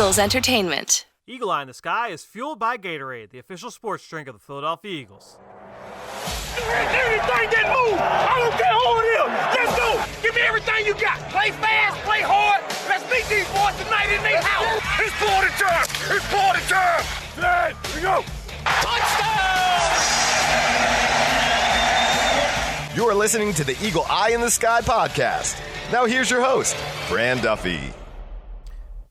Eagles Entertainment. Eagle Eye in the Sky is fueled by Gatorade, the official sports drink of the Philadelphia Eagles. Anything that move, I don't care who it is. Let's go. Give me everything you got. Play fast, play hard. Let's beat these boys tonight in their house. It's party time. It's party time. There we go. Touchdown! You're listening to the Eagle Eye in the Sky podcast. Now here's your host, Fran Duffy.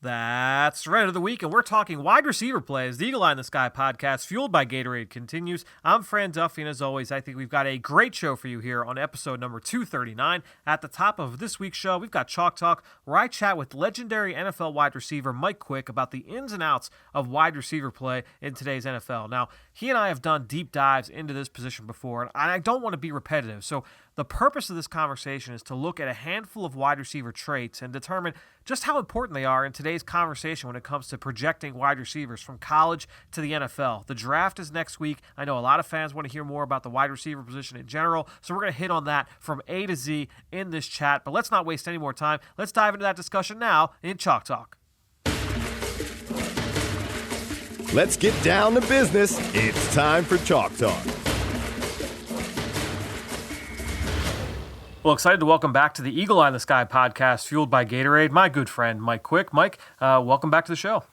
That's Reddit of the Week, and we're talking wide receiver plays. The Eagle Eye in the Sky podcast, fueled by Gatorade, continues. I'm Fran Duffy, and as always, I think we've got a great show for you here on episode number 239. At the top of this week's show, we've got Chalk Talk, where I chat with legendary NFL wide receiver Mike Quick about the ins and outs of wide receiver play in today's NFL. Now, he and I have done deep dives into this position before, and I don't want to be repetitive, so the purpose of this conversation is to look at a handful of wide receiver traits and determine just how important they are in today's conversation when it comes to projecting wide receivers from college to the NFL. The draft is next week. I know a lot of fans want to hear more about the wide receiver position in general, so we're going to hit on that from A to Z in this chat. But let's not waste any more time. Let's dive into that discussion now in Chalk Talk. Let's get down to business. It's time for Chalk Talk. Well, excited to welcome back to the Eagle Eye in the Sky podcast, fueled by Gatorade, my good friend, Mike Quick. Mike, welcome back to the show.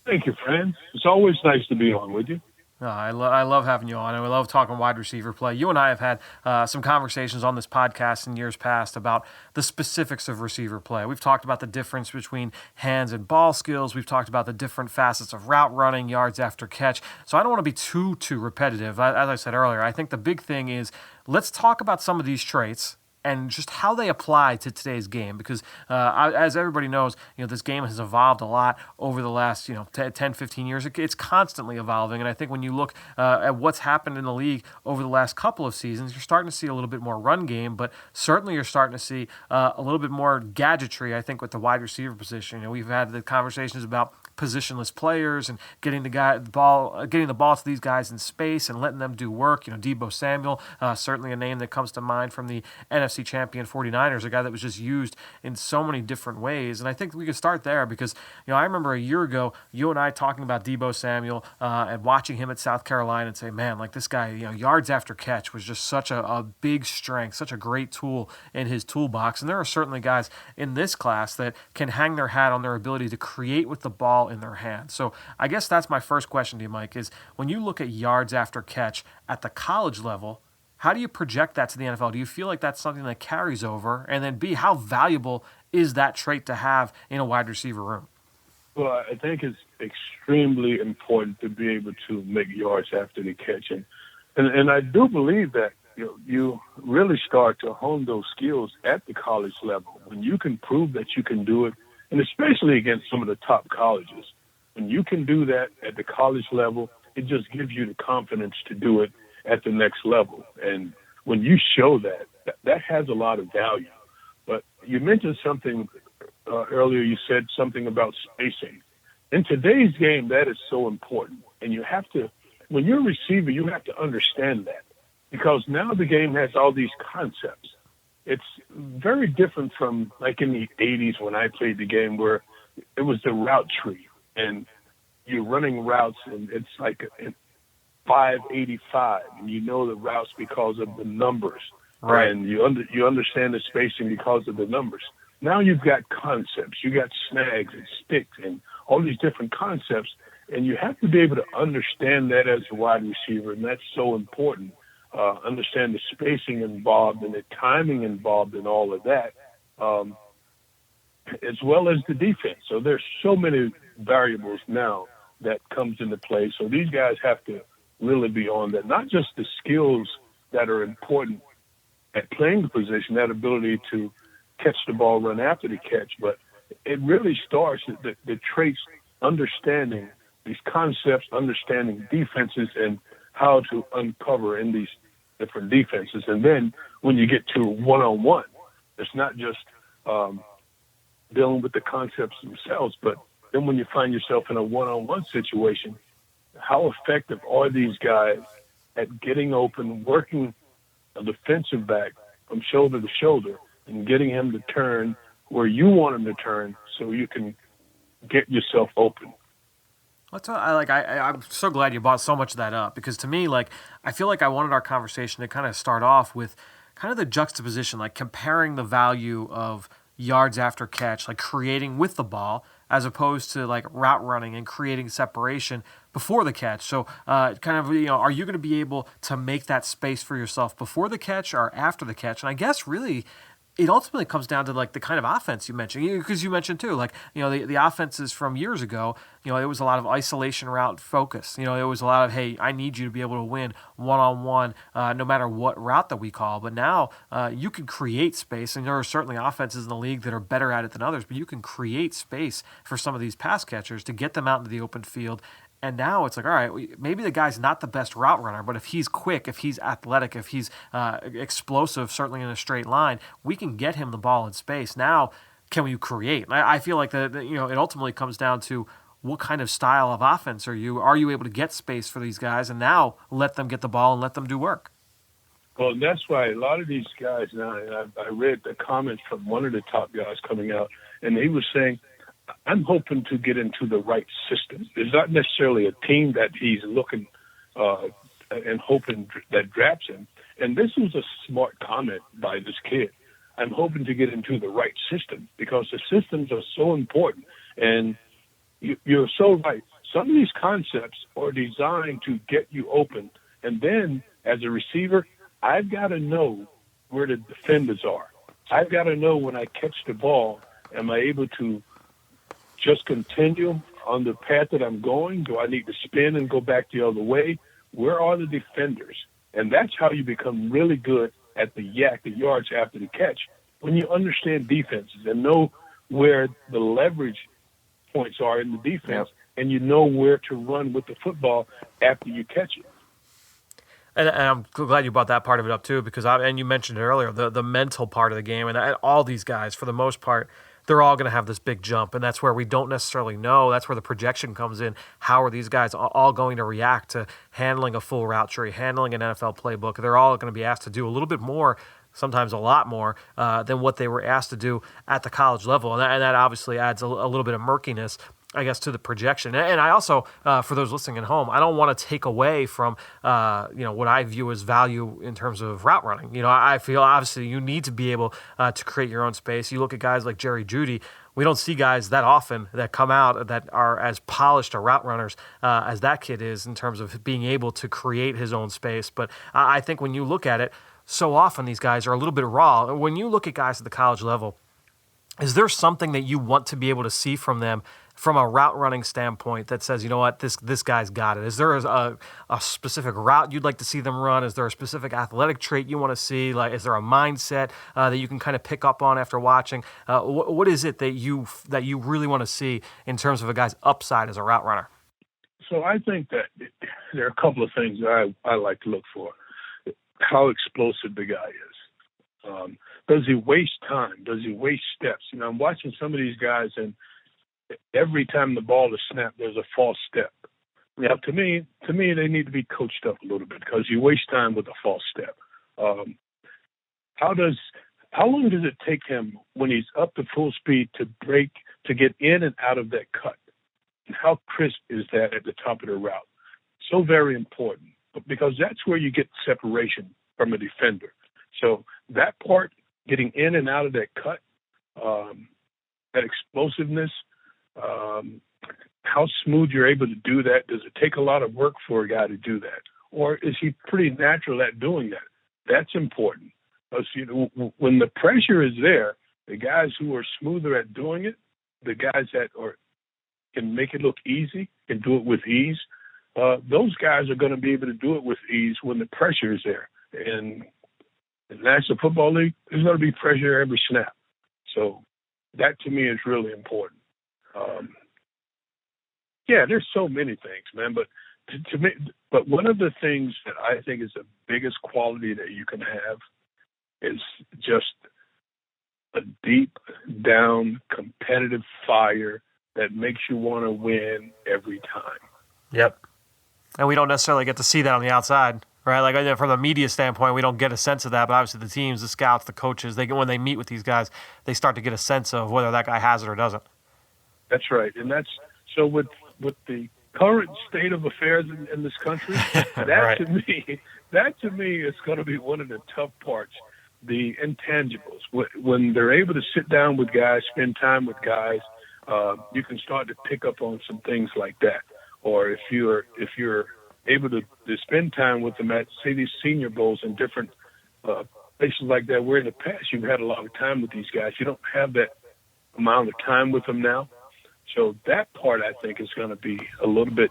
Thank you, friend. It's always nice to be on with you. I love having you on, and we love talking wide receiver play. You and I have had some conversations on this podcast in years past about the specifics of receiver play. We've talked about the difference between hands and ball skills. We've talked about the different facets of route running, yards after catch. So I don't want to be too repetitive. As I said earlier, I think the big thing is let's talk about some of these traits and just how they apply to today's game, because as everybody knows, this game has evolved a lot over the last 10, 15 years. It's constantly evolving, and I think when you look at what's happened in the league over the last couple of seasons, you're starting to see a little bit more run game, but certainly you're starting to see a little bit more gadgetry, I think, with the wide receiver position. We've had the conversations about positionless players and getting the ball to these guys in space and letting them do work. Deebo Samuel, certainly a name that comes to mind from the NFC champion 49ers, a guy that was just used in so many different ways. And I think we could start there because, I remember a year ago, you and I talking about Deebo Samuel and watching him at South Carolina and say, man, like this guy, yards after catch was just such a big strength, such a great tool in his toolbox. And there are certainly guys in this class that can hang their hat on their ability to create with the ball in their hand. So I guess that's my first question to you, Mike, is when you look at yards after catch at the college level, how do you project that to the NFL? Do you feel like that's something that carries over? And then B, how valuable is that trait to have in a wide receiver room? Well, I think it's extremely important to be able to make yards after the catch. And I do believe that you really start to hone those skills at the college level. When you can prove that you can do it, and especially against some of the top colleges, when you can do that at the college level, it just gives you the confidence to do it at the next level. And when you show that has a lot of value. But you mentioned something earlier. You said something about spacing. In today's game, that is so important. And you have to, when you're a receiver, you have to understand that, because now the game has all these concepts. It's very different from like in the 80s when I played the game, where it was the route tree and you're running routes and it's like 585, and the routes because of the numbers, right? And you understand the spacing because of the numbers. Now you've got concepts, you got snags and sticks and all these different concepts, and you have to be able to understand that as a wide receiver, and that's so important. Understand the spacing involved and the timing involved in all of that, as well as the defense. So there's so many variables now that comes into play. So these guys have to really be on that, not just the skills that are important at playing the position, that ability to catch the ball, run after the catch, but it really starts at the traits, understanding these concepts, understanding defenses and how to uncover in these different defenses. And then when you get to one-on-one, it's not just dealing with the concepts themselves, but then when you find yourself in a one-on-one situation, how effective are these guys at getting open, working a defensive back from shoulder to shoulder and getting him to turn where you want him to turn so you can get yourself open. I'm so glad you brought so much of that up, because to me, like, I feel like I wanted our conversation to kind of start off with kind of the juxtaposition, like comparing the value of yards after catch, like creating with the ball, as opposed to like route running and creating separation before the catch. So are you going to be able to make that space for yourself before the catch or after the catch? And I guess really it ultimately comes down to like the kind of offense you mentioned, because you mentioned too, like, the offenses from years ago, it was a lot of isolation route focus. It was a lot of, hey, I need you to be able to win one-on-one, no matter what route that we call. But now you can create space, and there are certainly offenses in the league that are better at it than others, but you can create space for some of these pass catchers to get them out into the open field. And now it's like, all right, maybe the guy's not the best route runner, but if he's quick, if he's athletic, if he's explosive, certainly in a straight line, we can get him the ball in space. Now, can we create? And I feel like it ultimately comes down to what kind of style of offense are you? Are you able to get space for these guys and now let them get the ball and let them do work? Well, that's why a lot of these guys now, and I read the comments from one of the top guys coming out, and he was saying, I'm hoping to get into the right system. There's not necessarily a team that he's looking and hoping that drafts him. And this was a smart comment by this kid. I'm hoping to get into the right system, because the systems are so important. And you're so right. Some of these concepts are designed to get you open. And then as a receiver, I've got to know where the defenders are. I've got to know when I catch the ball, am I able to just continue on the path that I'm going? Do I need to spin and go back the other way? Where are the defenders? And that's how you become really good at the yards after the catch, when you understand defenses and know where the leverage points are in the defense, and you know where to run with the football after you catch it. And I'm glad you brought that part of it up too, because and you mentioned it earlier, the mental part of the game, and all these guys, for the most part, they're all going to have this big jump, and that's where we don't necessarily know. That's where the projection comes in. How are these guys all going to react to handling a full route tree, handling an NFL playbook? They're all going to be asked to do a little bit more, sometimes a lot more, than what they were asked to do at the college level, and that obviously adds a little bit of murkiness, I guess, to the projection. And I also, for those listening at home, I don't want to take away from, what I view as value in terms of route running. I feel obviously you need to be able to create your own space. You look at guys like Jerry Jeudy. We don't see guys that often that come out that are as polished or route runners as that kid is, in terms of being able to create his own space. But I think when you look at it, so often these guys are a little bit raw. When you look at guys at the college level, is there something that you want to be able to see from them from a route running standpoint that says, you know what, this guy's got it? Is there a specific route you'd like to see them run? Is there a specific athletic trait you want to see? Like, is there a mindset that you can kind of pick up on after watching? What is it that you really want to see in terms of a guy's upside as a route runner? So I think that there are a couple of things that I like to look for. How explosive the guy is. Does he waste time? Does he waste steps? I'm watching some of these guys, and every time the ball is snapped, there's a false step. Now, to me, they need to be coached up a little bit, because you waste time with a false step. How long does it take him when he's up to full speed to break, to get in and out of that cut? And how crisp is that at the top of the route? So very important, because that's where you get separation from a defender. So that part, getting in and out of that cut, that explosiveness, how smooth you're able to do that. Does it take a lot of work for a guy to do that? Or is he pretty natural at doing that? That's important. Because, when the pressure is there, the guys who are smoother at doing it, the guys that can make it look easy, can do it with ease, those guys are going to be able to do it with ease when the pressure is there. And in the National Football League, there's going to be pressure every snap. So that, to me, is really important. There's so many things, man. But to me, one of the things that I think is the biggest quality that you can have is just a deep down competitive fire that makes you want to win every time. Yep. And we don't necessarily get to see that on the outside, right? Like, from a media standpoint, we don't get a sense of that. But obviously the teams, the scouts, the coaches, when they meet with these guys, they start to get a sense of whether that guy has it or doesn't. That's right. And that's so with the current state of affairs in this country, Right. that to me is going to be one of the tough parts, the intangibles. When they're able to sit down with guys, spend time with guys, you can start to pick up on some things like that. Or if you're able to spend time with them at, say, these senior bowls and different places like that, where in the past you've had a lot of time with these guys, you don't have that amount of time with them now. So that part, I think, is going to be a little bit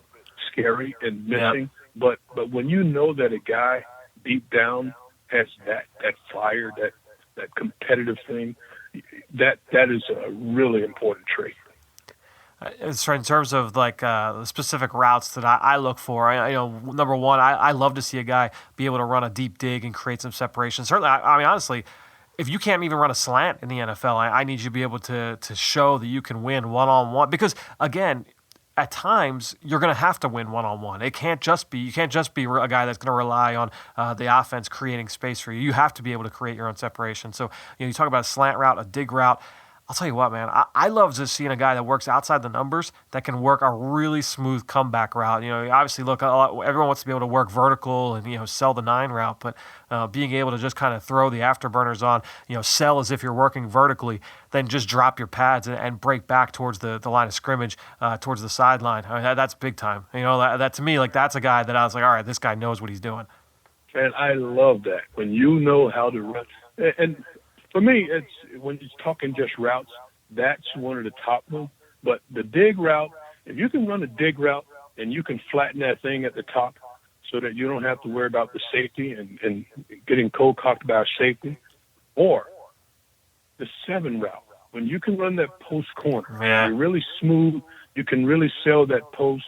scary and missing. Yep. But when you know that a guy deep down has that fire, that competitive thing, that is a really important trait. It's in terms of like the specific routes that I look for. Number one, I love to see a guy be able to run a deep dig and create some separation. Certainly, I mean, honestly, if you can't even run a slant in the NFL, I need you to be able to show that you can win one-on-one. Because, again, at times, you're going to have to win one-on-one. You can't just be a guy that's going to rely on the offense creating space for you. You have to be able to create your own separation. So, you talk about a slant route, a dig route. I'll tell you what, man, I love just seeing a guy that works outside the numbers that can work a really smooth comeback route. Obviously, look, everyone wants to be able to work vertical and, sell the 9 route, but being able to just kind of throw the afterburners on, sell as if you're working vertically, then just drop your pads and break back towards the line of scrimmage, towards the sideline. I mean, that's big time. That to me, like, that's a guy that I was like, all right, this guy knows what he's doing. And I love that. When you know how to run. And for me, it's when you're talking just routes, that's one of the top ones. But the dig route, if you can run a dig route and you can flatten that thing at the top so that you don't have to worry about the safety and getting cold-cocked about safety, or the 7 route, when you can run that post corner, you're really smooth, you can really sell that post,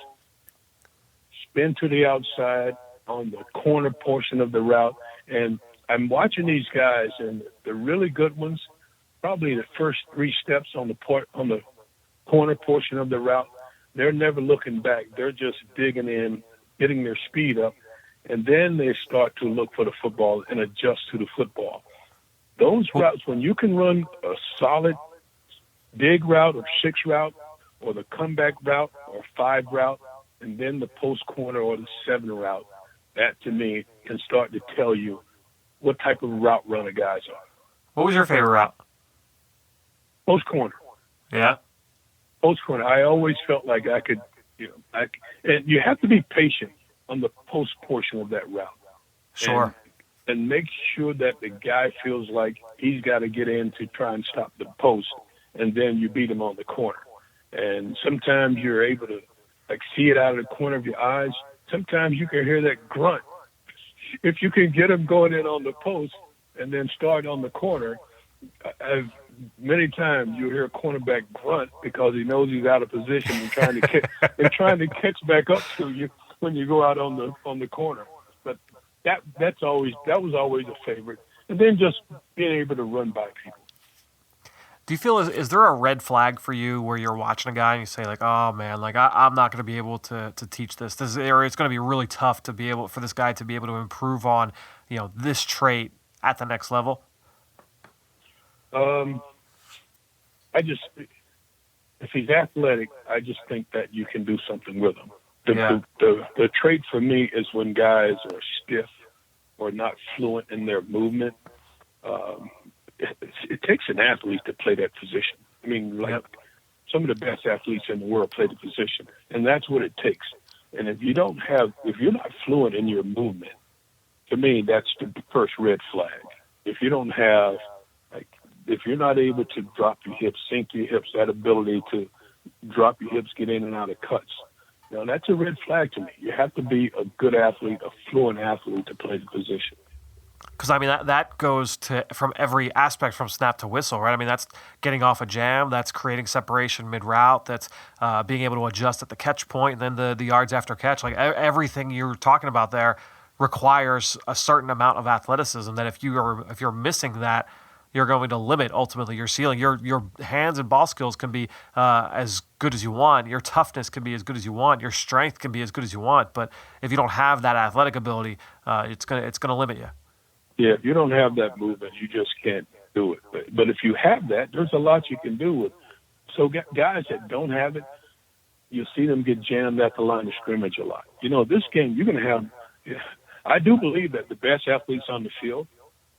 spin to the outside on the corner portion of the route, and I'm watching these guys, and the really good ones, probably the first 3 steps on the corner portion of the route, they're never looking back. They're just digging in, getting their speed up, and then they start to look for the football and adjust to the football. Those routes, when you can run a solid dig route or 6 route or the comeback route or 5 route, and then the post corner or the 7 route, that to me can start to tell you what type of route runner guys are. What was your favorite route? Post corner. Yeah. Post corner. I always felt like I could, and you have to be patient on the post portion of that route. Sure. And make sure that the guy feels like he's got to get in to try and stop the post, and then you beat him on the corner. And sometimes you're able to see it out of the corner of your eyes. Sometimes you can hear that grunt. If you can get him going in on the post and then start on the corner, many times you hear a cornerback grunt because he knows he's out of position and trying to catch back up to you when you go out on the corner. But that was always a favorite. And then just being able to run by people. Do you feel is there a red flag for you where you're watching a guy and you say like, oh man, like I'm not going to be able to teach this. This area, it's going to be really tough for this guy to be able to improve on, this trait at the next level? If he's athletic, I just think that you can do something with him. The trait for me is when guys are stiff or not fluent in their movement. It takes an athlete to play that position. I mean, some of the best athletes in the world play the position, and that's what it takes. And if you're not fluent in your movement, to me, that's the first red flag. If you don't have, if you're not able to drop your hips, sink your hips, that ability to drop your hips, get in and out of cuts, that's a red flag to me. You have to be a good athlete, a fluent athlete to play the position. Because, I mean, that goes from every aspect from snap to whistle, right? I mean, that's getting off a jam, that's creating separation mid-route, that's being able to adjust at the catch point, and then the yards after catch. Like, everything you're talking about there requires a certain amount of athleticism that if you're missing that, you're going to limit, ultimately, your ceiling. Your hands and ball skills can be as good as you want. Your toughness can be as good as you want. Your strength can be as good as you want. But if you don't have that athletic ability, it's gonna limit you. Yeah, if you don't have that movement, you just can't do it. But if you have that, there's a lot you can do with So guys that don't have it, you'll see them get jammed at the line of scrimmage a lot. This game, you're going to have – I do believe that the best athletes on the field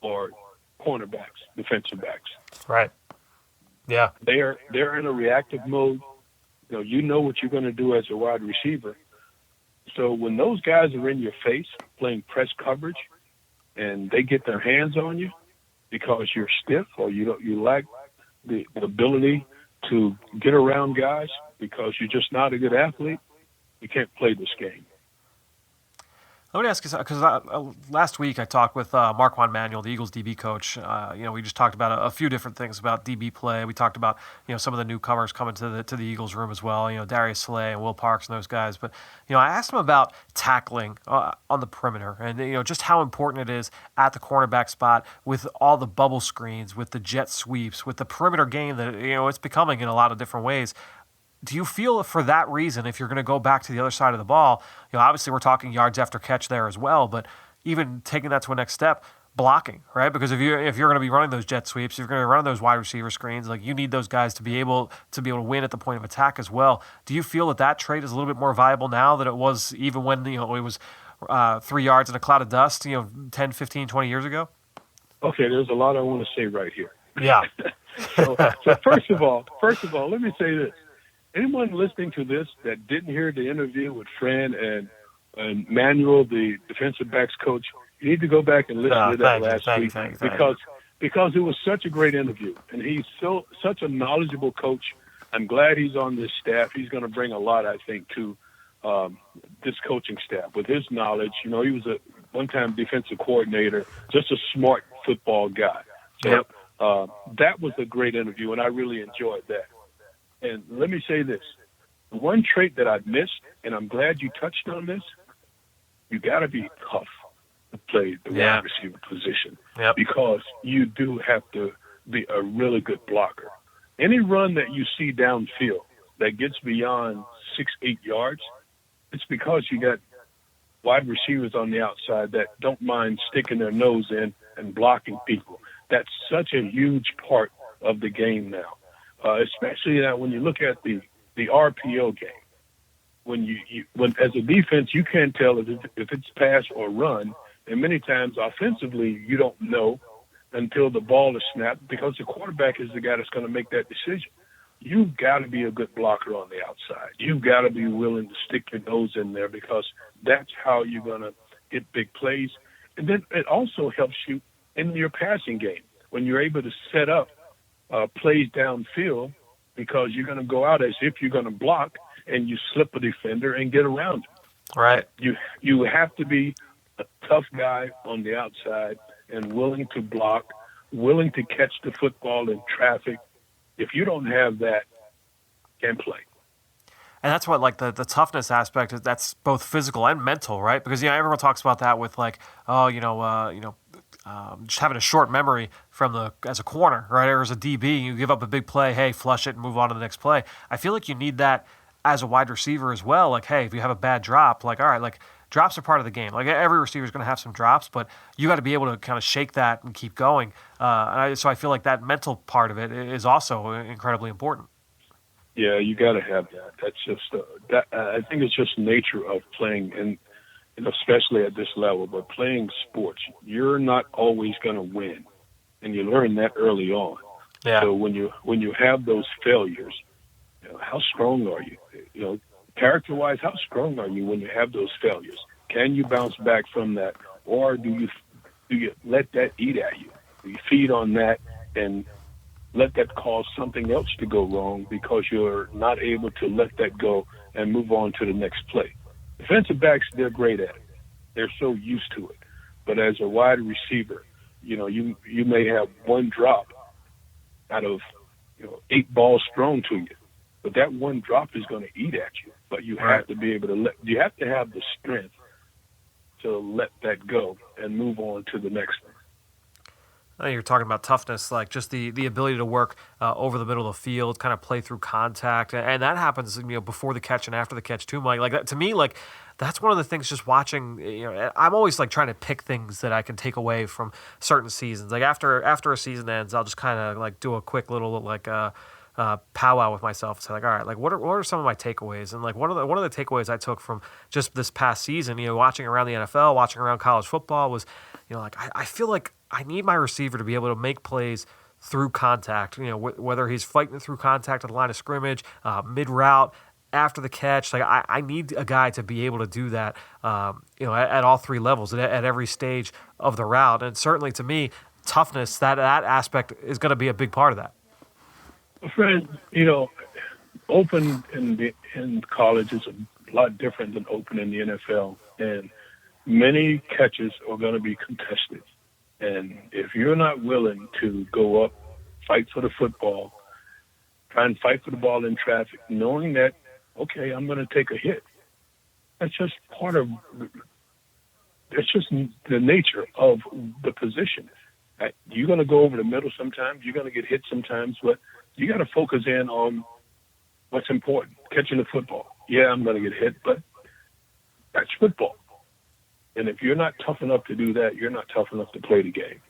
are cornerbacks, defensive backs. Right. Yeah. They're in a reactive mode. You know what you're going to do as a wide receiver. So when those guys are in your face playing press coverage and they get their hands on you because you're stiff or you lack the ability to get around guys because you're just not a good athlete, you can't play this game. Let me ask you, because last week I talked with Marquand Manuel, the Eagles DB coach. We just talked about a few different things about DB play. We talked about some of the newcomers coming to the Eagles room as well. Darius Slay and Will Parks and those guys. But I asked him about tackling on the perimeter and just how important it is at the cornerback spot with all the bubble screens, with the jet sweeps, with the perimeter game that it's becoming in a lot of different ways. Do you feel for that reason, if you're going to go back to the other side of the ball, obviously we're talking yards after catch there as well, but even taking that to a next step, blocking, right? Because if you're going to be running those jet sweeps, if you're going to run those wide receiver screens, like you need those guys to be able to win at the point of attack as well. Do you feel that trait is a little bit more viable now than it was even when it was 3 yards in a cloud of dust, 10, 15, 20 years ago? Okay, there's a lot I want to say right here. Yeah. so first of all, let me say this. Anyone listening to this that didn't hear the interview with Fran and Manuel, the defensive backs coach, you need to go back and listen to that last week because it was such a great interview. And he's such a knowledgeable coach. I'm glad he's on this staff. He's going to bring a lot, I think, to this coaching staff with his knowledge. He was a one-time defensive coordinator, just a smart football guy. So that was a great interview, and I really enjoyed that. And let me say this. One trait that I've missed, and I'm glad you touched on this, you got to be tough to play the wide receiver position because you do have to be a really good blocker. Any run that you see downfield that gets beyond 6-8 yards, it's because you got wide receivers on the outside that don't mind sticking their nose in and blocking people. That's such a huge part of the game now. Especially now when you look at the RPO game, when as a defense you can't tell if it's pass or run, and many times offensively you don't know until the ball is snapped because the quarterback is the guy that's going to make that decision. You've got to be a good blocker on the outside. You've got to be willing to stick your nose in there because that's how you're going to get big plays. And then it also helps you in your passing game when you're able to set up plays downfield because you're going to go out as if you're going to block and you slip a defender and get around him. Right. You have to be a tough guy on the outside and willing to block, willing to catch the football in traffic. If you don't have that, you can't play. And that's what, like, the toughness aspect is. That's both physical and mental, right? Because everyone talks about that with just having a short memory as a corner, right? Or as a DB, you give up a big play, hey, flush it and move on to the next play. I feel like you need that as a wide receiver as well. Like, hey, if you have a bad drop, like, all right, like drops are part of the game. Like every receiver is going to have some drops, but you got to be able to kind of shake that and keep going. So I feel like that mental part of it is also incredibly important. Yeah, you got to have that. That's just I think it's just nature of playing, and especially at this level. But playing sports, you're not always going to win, and you learn that early on. Yeah. So when you have those failures, how strong are you? Character-wise, how strong are you when you have those failures? Can you bounce back from that, or do you let that eat at you? Do you feed on that and let that cause something else to go wrong because you're not able to let that go and move on to the next play? Defensive backs, they're great at it. They're so used to it. But as a wide receiver, you may have one drop out of 8 balls thrown to you, but that one drop is going to eat at you. But you have to be able to you have to have the strength to let that go and move on to the next one. You're talking about toughness, like just the ability to work over the middle of the field, kind of play through contact, and that happens before the catch and after the catch too, Mike. Like that, to me, like that's one of the things. Just watching, I'm always like trying to pick things that I can take away from certain seasons. Like after a season ends, I'll just kind of like do a quick little like powwow with myself and say, like, all right, like what are some of my takeaways? And like one of the takeaways I took from just this past season, watching around the NFL, watching around college football was, like I feel like I need my receiver to be able to make plays through contact, whether he's fighting through contact at the line of scrimmage, mid route, after the catch. Like I need a guy to be able to do that, at all three levels, at every stage of the route. And certainly to me, toughness, that aspect is going to be a big part of that. Fred, open in college is a lot different than open in the NFL, and many catches are going to be contested. And if you're not willing to go up, fight for the football, try and fight for the ball in traffic, knowing that, okay, I'm going to take a hit. That's just that's just the nature of the position. You're going to go over the middle sometimes. You're going to get hit sometimes, but you got to focus in on what's important, catching the football. Yeah, I'm going to get hit, but that's football. And if you're not tough enough to do that, you're not tough enough to play the game.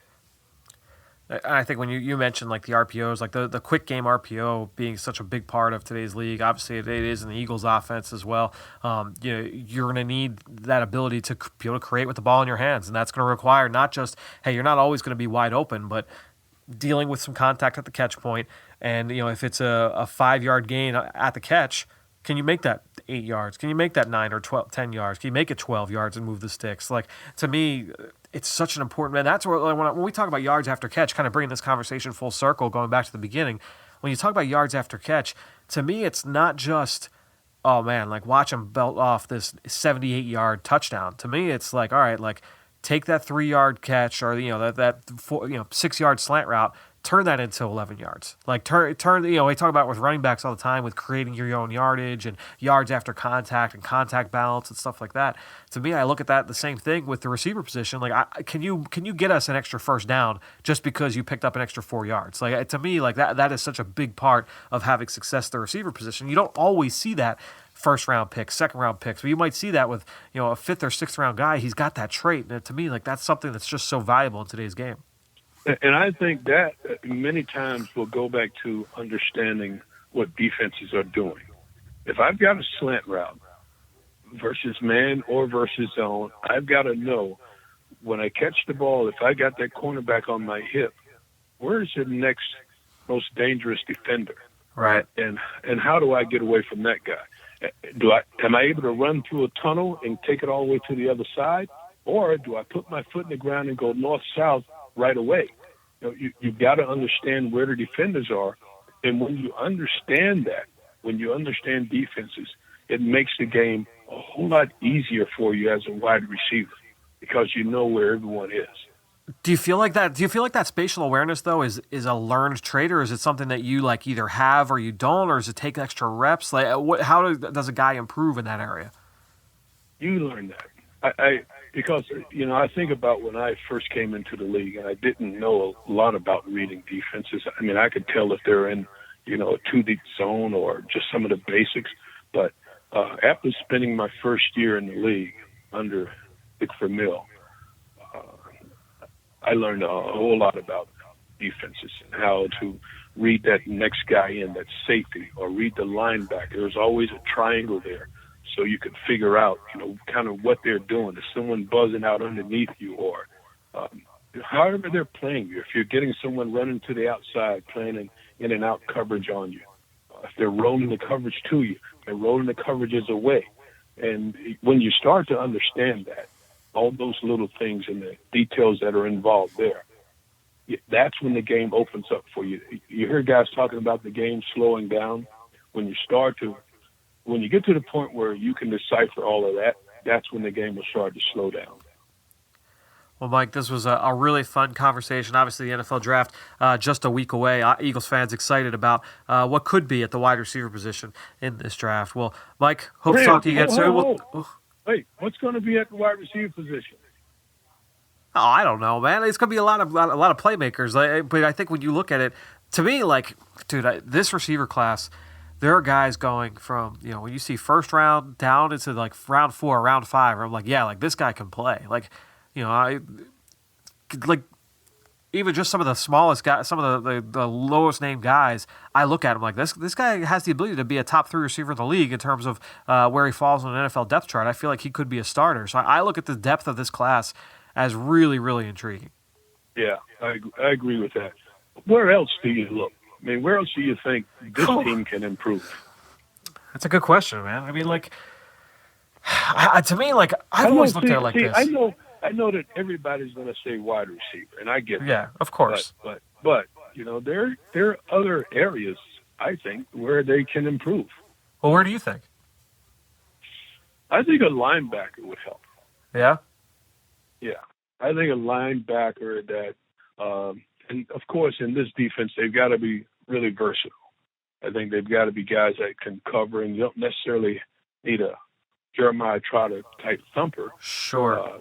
I think when you mentioned like the RPOs, like the quick game RPO being such a big part of today's league, obviously it is in the Eagles offense as well. You're going to need that ability to be able to create with the ball in your hands. And that's going to require not just, hey, you're not always going to be wide open, but dealing with some contact at the catch point. And, if it's a 5-yard gain at the catch, can you make that 8 yards? Can you make that 9 or 10 yards? Can you make it 12 yards and move the sticks? Like, to me, it's such an important, man. That's where when we talk about yards after catch, kind of bringing this conversation full circle, going back to the beginning. When you talk about yards after catch, to me, it's not just, oh man, like watch him belt off this 78-yard touchdown. To me, it's like, all right, like take that 3-yard catch or that 6-yard slant route. Turn that into 11 yards. Like turn. We talk about with running backs all the time with creating your own yardage and yards after contact and contact balance and stuff like that. To me, I look at that the same thing with the receiver position. Like, can you get us an extra first down just because you picked up an extra 4 yards? Like to me, like that is such a big part of having success at the receiver position. You don't always see that first round picks, second round picks, but you might see that with a 5th or 6th round guy. He's got that trait, and to me, like that's something that's just so valuable in today's game. And I think that many times will go back to understanding what defenses are doing. If I've got a slant route versus man or versus zone, I've got to know when I catch the ball, if I got that cornerback on my hip, where's the next most dangerous defender? Right. And how do I get away from that guy? Am I able to run through a tunnel and take it all the way to the other side? Or do I put my foot in the ground and go north-south right away? You've got to understand where the defenders are. And when you understand that, when you understand defenses, it makes the game a whole lot easier for you as a wide receiver because you know where everyone is. Do you feel like that? Do you feel like that spatial awareness though is a learned trait, or is it something that you like either have or you don't, or does it take extra reps? Like, how does a guy improve in that area? You learn that. Because I think about when I first came into the league, and I didn't know a lot about reading defenses. I mean, I could tell if they're in a 2-deep zone or just some of the basics. But after spending my first year in the league under Dick Vermeil, I learned a whole lot about defenses and how to read that next guy in, that safety, or read the linebacker. There's always a triangle there, so you can figure out, kind of what they're doing. Is someone buzzing out underneath you, or however they're playing you. If you're getting someone running to the outside, playing in and out coverage on you. If they're rolling the coverage to you, they're rolling the coverages away. And when you start to understand that, all those little things and the details that are involved there, that's when the game opens up for you. You hear guys talking about the game slowing down. When you get to the point where you can decipher all of that, that's when the game will start to slow down. Well, Mike, this was a really fun conversation. Obviously, the NFL draft just a week away. Eagles fans excited about what could be at the wide receiver position in this draft. Well, Mike, hope to talk to you again soon. Wait, what's going to be at the wide receiver position? Oh, I don't know, man. It's going to be a lot of playmakers. But I think when you look at it, to me, like, dude, this receiver class, there are guys going from, when you see first round down into like round 4, round 5, I'm like, yeah, like this guy can play. Like, even just some of the smallest guys, some of the lowest named guys, I look at him like this guy has the ability to be a top 3 receiver in the league in terms of where he falls on an NFL depth chart. I feel like he could be a starter. So I look at the depth of this class as really, really intriguing. Yeah, I agree with that. Where else do you look? I mean, where else do you think this team can improve? That's a good question, man. I mean, like, to me, like, I've always looked at it like this. I know that everybody's going to say wide receiver, and I get that. Yeah, of course. But you know, there are other areas, I think, where they can improve. Well, where do you think? I think a linebacker would help. Yeah? Yeah. I think a linebacker that, and of course, in this defense, they've got to be really versatile. I think they've got to be guys that can cover, and you don't necessarily need a Jeremiah Trotter type thumper. Sure.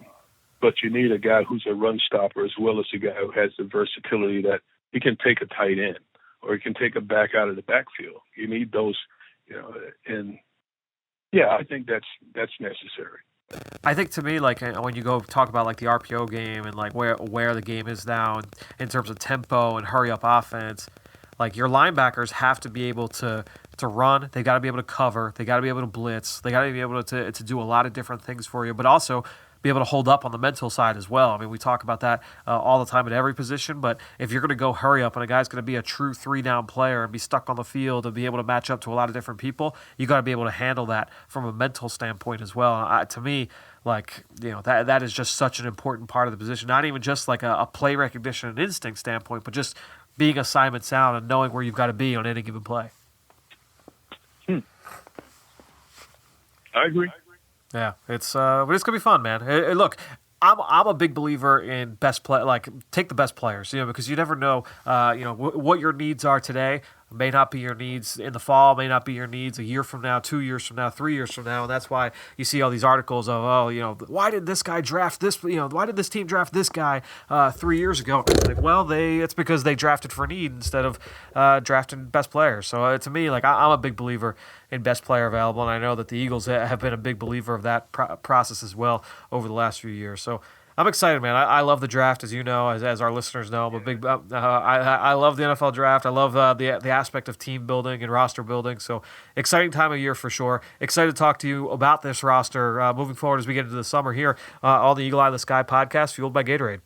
But you need a guy who's a run stopper as well as a guy who has the versatility that he can take a tight end or he can take a back out of the backfield. You need those, you know, and yeah, I think that's necessary. I think to me, like when you go talk about like the RPO game and like where the game is now in terms of tempo and hurry up offense, like your linebackers have to be able to run. They got to be able to cover. They got to be able to blitz. They got to be able to do a lot of different things for you, but also be able to hold up on the mental side as well. I mean, we talk about that all the time at every position, but if you're going to go hurry up and a guy's going to be a true 3-down player and be stuck on the field and be able to match up to a lot of different people, you got to be able to handle that from a mental standpoint as well. To me, like, you know, that is just such an important part of the position, not even just like a play recognition and instinct standpoint, but just being assignment sound and knowing where you've got to be on any given play. I agree. Yeah, but it's gonna be fun, man. Look, I'm a big believer in best play. Like, take the best players, you know, because you never know, what your needs are today may not be your needs in the fall, may not be your needs a year from now, 2 years from now, 3 years from now, and that's why you see all these articles of, why did this guy draft this? Why did this team draft this guy 3 years ago? Like, well, it's because they drafted for need instead of drafting best players. So to me, like, I'm a big believer in best player available, and I know that the Eagles have been a big believer of that process as well over the last few years. So I'm excited, man. I love the draft, as you know, as our listeners know. I'm a big. I love the NFL draft. I love the aspect of team building and roster building. So exciting time of year for sure. Excited to talk to you about this roster moving forward as we get into the summer here on the Eagle Eye in the Sky podcast, fueled by Gatorade.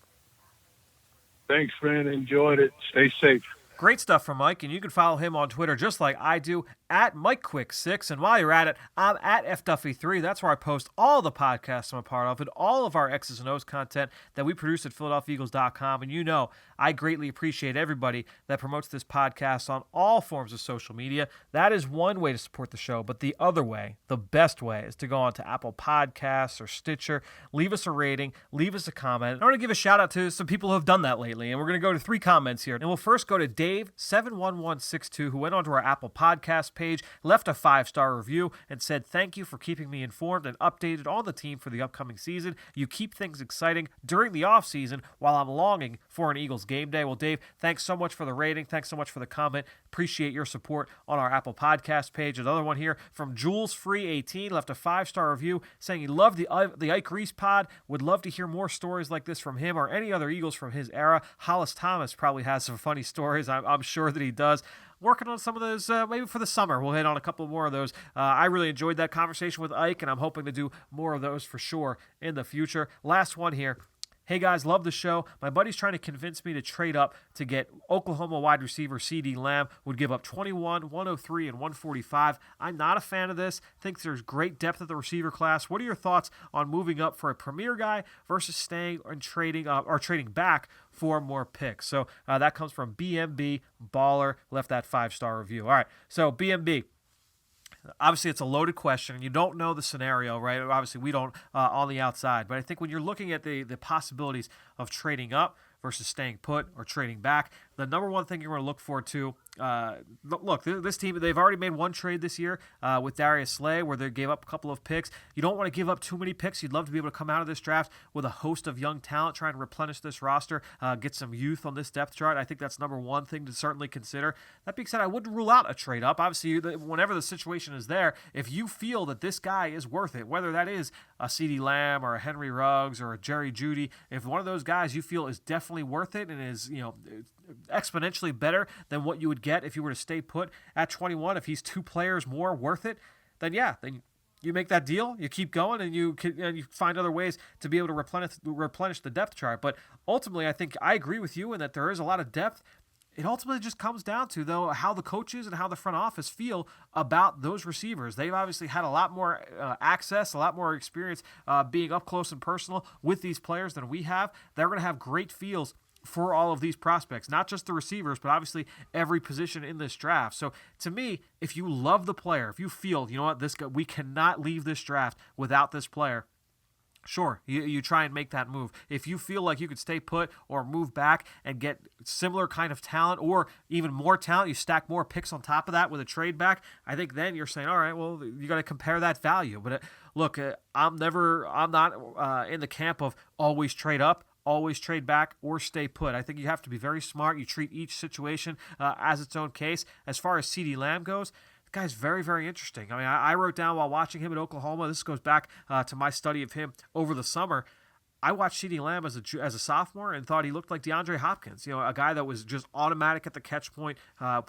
Thanks, Fran. Enjoyed it. Stay safe. Great stuff from Mike, and you can follow him on Twitter just like I do, at MikeQuick6. And while you're at it, I'm at FDuffy3. That's where I post all the podcasts I'm a part of and all of our X's and O's content that we produce at PhiladelphiaEagles.com. And you know, I greatly appreciate everybody that promotes this podcast on all forms of social media. That is one way to support the show, but the other way, the best way, is to go on to Apple Podcasts or Stitcher, leave us a rating, leave us a comment. I want to give a shout out to some people who have done that lately, and we're going to go to 3 comments here. And we'll first go to Dave71162, who went onto our Apple Podcast page, left a 5-star review, and said, "Thank you for keeping me informed and updated on the team for the upcoming season. You keep things exciting during the offseason while I'm longing for an Eagles game day." Well, Dave, thanks so much for the rating. Thanks so much for the comment. Appreciate your support on our Apple Podcast page. Another one here from JulesFree18, left a 5-star review saying he loved the Ike Reese pod, would love to hear more stories like this from him or any other Eagles from his era. Hollis Thomas probably has some funny stories. I'm sure that he does. Working on some of those, maybe for the summer. We'll hit on a couple more of those. I really enjoyed that conversation with Ike, and I'm hoping to do more of those for sure in the future. Last one here. "Hey guys, love the show. My buddy's trying to convince me to trade up to get Oklahoma wide receiver CeeDee Lamb. Would give up 21, 103, and 145. I'm not a fan of this. Think there's great depth at the receiver class. What are your thoughts on moving up for a premier guy versus staying and trading back for more picks?" So that comes from BMB Baller. Left that 5-star review. All right, so BMB. Obviously, it's a loaded question, and you don't know the scenario, right? Obviously, we don't on the outside. But I think when you're looking at the possibilities of trading up versus staying put or trading back the number one thing you're going to look for too. Look, this team, they've already made one trade this year with Darius Slay where they gave up a couple of picks. You don't want to give up too many picks. You'd love to be able to come out of this draft with a host of young talent, trying to replenish this roster, get some youth on this depth chart. I think that's number one thing to certainly consider. That being said, I wouldn't rule out a trade up. Obviously, whenever the situation is there, if you feel that this guy is worth it, whether that is a CeeDee Lamb or a Henry Ruggs or a Jerry Jeudy, if one of those guys you feel is definitely worth it and is exponentially better than what you would get if you were to stay put at 21, if he's 2 players more worth it, then you make that deal, you keep going, and you find other ways to be able to replenish the depth chart. But ultimately, I think I agree with you in that there is a lot of depth. It ultimately just comes down to, though, how the coaches and how the front office feel about those receivers. They've obviously had a lot more access, a lot more experience being up close and personal with these players than we have. They're going to have great feels for all of these prospects, not just the receivers, but obviously every position in this draft. So to me, if you love the player, if you feel, you know what, this guy, we cannot leave this draft without this player, sure, you try and make that move. If you feel like you could stay put or move back and get similar kind of talent or even more talent, you stack more picks on top of that with a trade back, I think then you're saying, all right, well, you got to compare that value. But look, I'm not in the camp of always trade up, always trade back, or stay put. I think you have to be very smart. You treat each situation as its own case. As far as CeeDee Lamb goes, the guy's very, very interesting. I mean, I wrote down while watching him at Oklahoma, this goes back to my study of him over the summer, I watched CeeDee Lamb as a sophomore and thought he looked like DeAndre Hopkins, a guy that was just automatic at the catch point,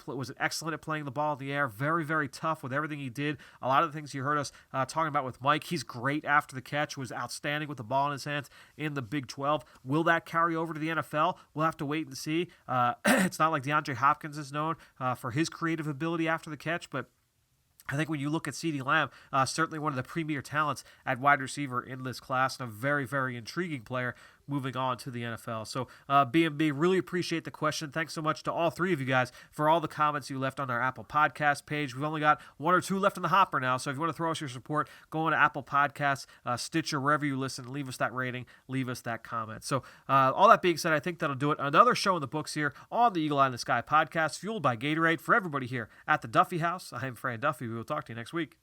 was excellent at playing the ball in the air, very, very tough with everything he did. A lot of the things you heard us talking about with Mike, he's great after the catch, was outstanding with the ball in his hands in the Big 12. Will that carry over to the NFL? We'll have to wait and see. It's not like DeAndre Hopkins is known for his creative ability after the catch, but I think when you look at CeeDee Lamb, certainly one of the premier talents at wide receiver in this class and a very, very intriguing player moving on to the NFL. So, BMB, really appreciate the question. Thanks so much to all three of you guys for all the comments you left on our Apple Podcast page. We've only got 1 or 2 left in the hopper now, so if you want to throw us your support, go on to Apple Podcasts, Stitcher, wherever you listen, leave us that rating, leave us that comment. So, all that being said, I think that'll do it. Another show in the books here on the Eagle Eye in the Sky podcast, fueled by Gatorade for everybody here at the Duffy House. I'm Fran Duffy. We will talk to you next week.